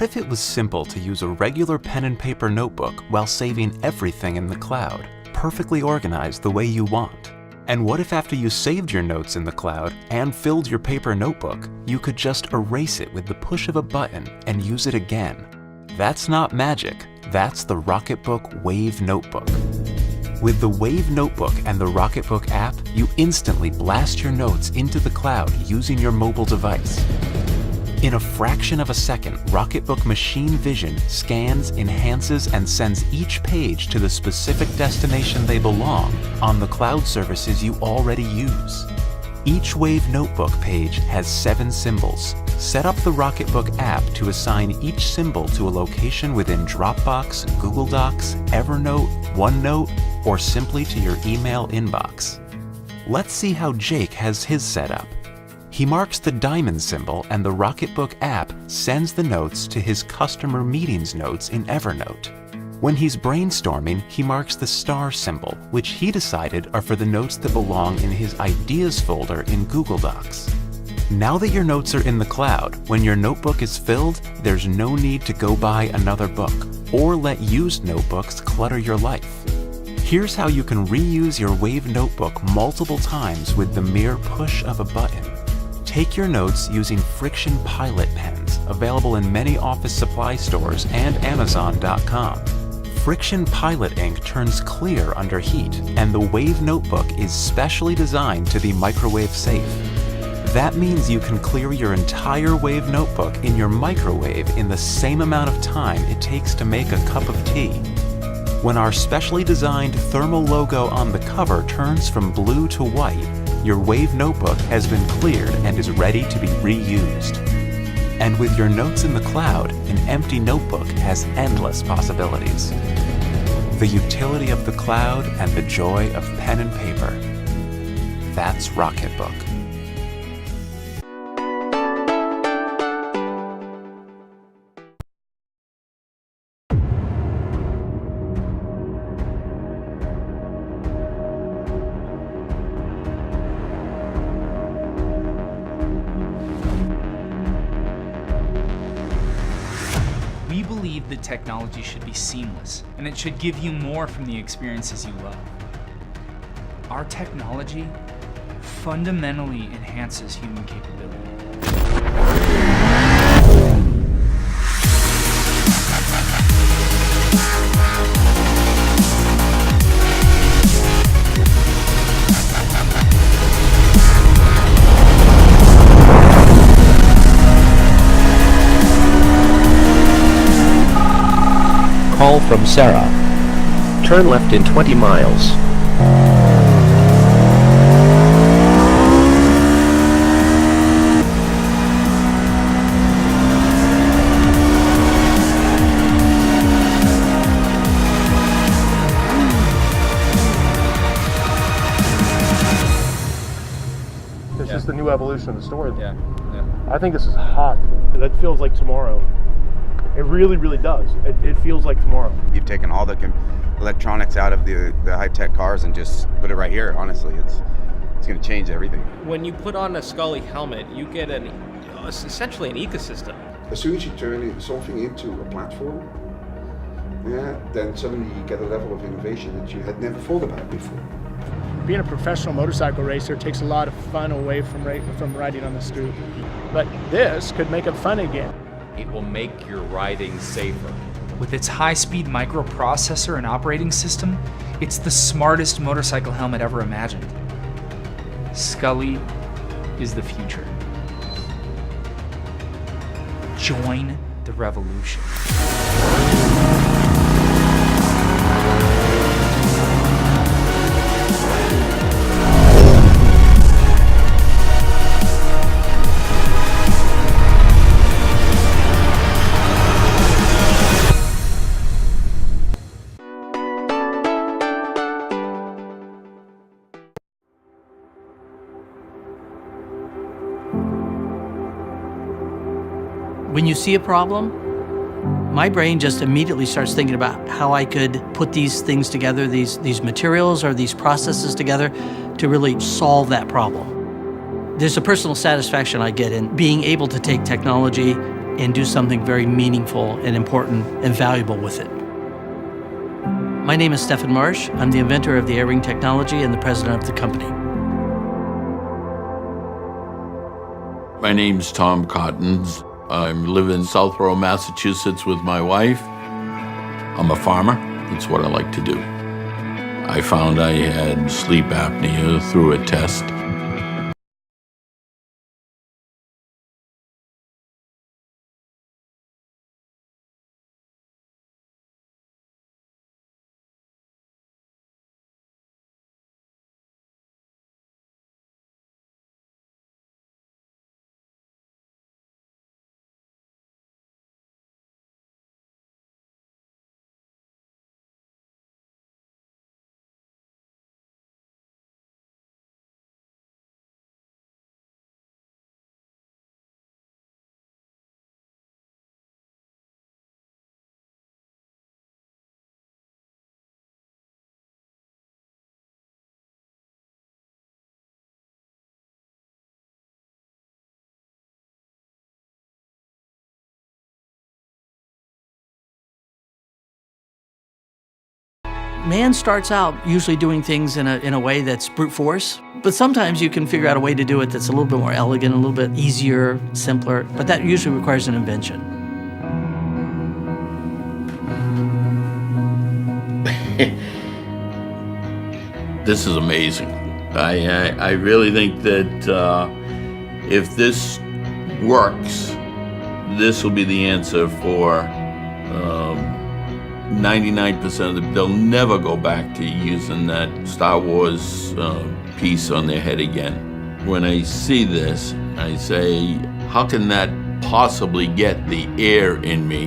if it was simple to use a regular pen and paper notebook while saving everything in the cloud, perfectly organized the way you want? And what if after you saved your notes in the cloud and filled your paper notebook, you could just erase it with the push of a button and use it again? That's not magic, that's the Rocketbook Wave Notebook. With the Wave Notebook and the Rocketbook app, you instantly blast your notes into the cloud using your mobile device. In a fraction of a second, Rocketbook Machine Vision scans, enhances, and sends each page to the specific destination they belong on the cloud services you already use. Each Wave Notebook page has 7 symbols. Set up the Rocketbook app to assign each symbol to a location within Dropbox, Google Docs, Evernote, OneNote, or simply to your email inbox. Let's see how Jake has his set up. He marks the diamond symbol and the Rocketbook app sends the notes to his customer meetings notes in Evernote. When he's brainstorming, he marks the star symbol, which he decided are for the notes that belong in his ideas folder in Google Docs. Now that your notes are in the cloud, when your notebook is filled, there's no need to go buy another book or let used notebooks clutter your life. Here's how you can reuse your Wave Notebook multiple times with the mere push of a button. Take your notes using Friction Pilot pens, available in many office supply stores and Amazon.com. Friction Pilot ink turns clear under heat, and the Wave Notebook is specially designed to be microwave safe. That means you can clear your entire Wave Notebook in your microwave in the same amount of time it takes to make a cup of tea. When our specially designed thermal logo on the cover turns from blue to white, your Wave Notebook has been cleared and is ready to be reused. And with your notes in the cloud, an empty notebook has endless possibilities. The utility of the cloud and the joy of pen and paper. That's Rocketbook. We believe that technology should be seamless, and it should give you more from the experiences you love. Our technology fundamentally enhances human capability. Call from Sarah. Turn left in 20 miles. This is the new evolution of the story. Yeah. I think this is hot. That feels like tomorrow. It really, really does. It feels like tomorrow. You've taken all the electronics out of the high-tech cars and just put it right here. Honestly, it's going to change everything. When you put on a Scully helmet, you get essentially an ecosystem. As soon as you turn something into a platform, then suddenly you get a level of innovation that you had never thought about before. Being a professional motorcycle racer takes a lot of fun away from riding on the street. But this could make it fun again. It will make your riding safer. With its high-speed microprocessor and operating system, it's the smartest motorcycle helmet ever imagined. Scully is the future. Join the revolution. When you see a problem, my brain just immediately starts thinking about how I could put these things together, these materials or these processes together to really solve that problem. There's a personal satisfaction I get in being able to take technology and do something very meaningful and important and valuable with it. My name is Stefan Marsh. I'm the inventor of the air ring technology and the president of the company. My name's Tom Cottons. I live in Southborough, Massachusetts with my wife. I'm a farmer. That's what I like to do. I found I had sleep apnea through a test. Man starts out usually doing things in a way that's brute force, but sometimes you can figure out a way to do it that's a little bit more elegant, a little bit easier, simpler, but that usually requires an invention. This is amazing. I really think that if this works, this will be the answer for 99% of them. They'll never go back to using that Star Wars piece on their head again. When I see this, I say, how can that possibly get the air in me?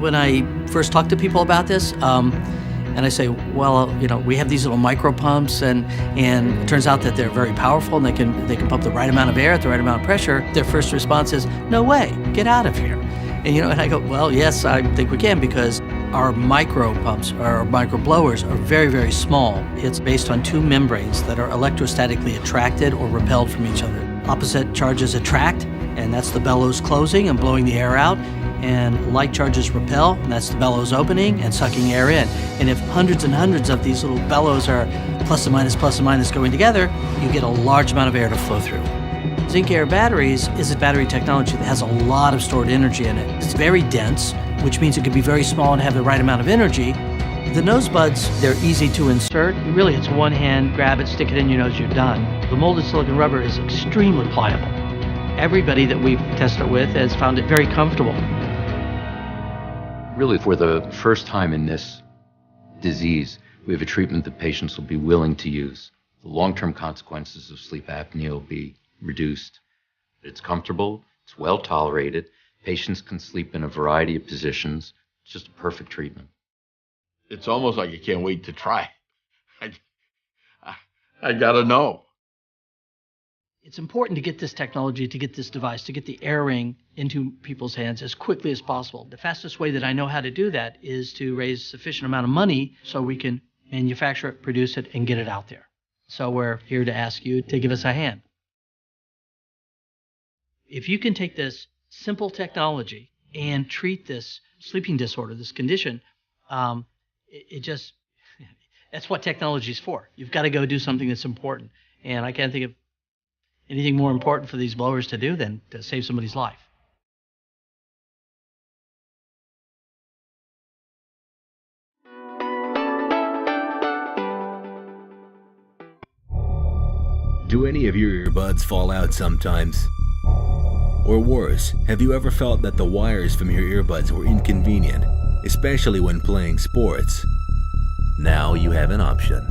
When I first talk to people about this, and I say, well, we have these little micro pumps, and it turns out that they're very powerful, and they can pump the right amount of air at the right amount of pressure. Their first response is, no way, get out of here. And and I go, well, yes, I think we can, because our micro pumps, our micro blowers, are very, very small. It's based on two membranes that are electrostatically attracted or repelled from each other. Opposite charges attract, and that's the bellows closing and blowing the air out. And like charges repel, and that's the bellows opening and sucking air in. And if hundreds and hundreds of these little bellows are plus and minus going together, you get a large amount of air to flow through. Zinc Air Batteries is a battery technology that has a lot of stored energy in it. It's very dense, which means it can be very small and have the right amount of energy. The nose buds, they're easy to insert. Really, it's one hand, grab it, stick it in your nose, you're done. The molded silicon rubber is extremely pliable. Everybody that we've tested it with has found it very comfortable. Really, for the first time in this disease, we have a treatment that patients will be willing to use. The long-term consequences of sleep apnea will be reduced. It's comfortable, it's well tolerated, patients can sleep in a variety of positions. It's just a perfect treatment. It's almost like I can't wait to try. I gotta know. It's important to get this technology, to get this device, to get the air ring into people's hands as quickly as possible. The fastest way that I know how to do that is to raise sufficient amount of money so we can manufacture it, produce it, and get it out there. So we're here to ask you to give us a hand. If you can take this simple technology and treat this sleeping disorder, this condition, that's what technology is for. You've got to go do something that's important. And I can't think of anything more important for these blowers to do than to save somebody's life. Do any of your earbuds fall out sometimes? Or worse, have you ever felt that the wires from your earbuds were inconvenient, especially when playing sports? Now you have an option.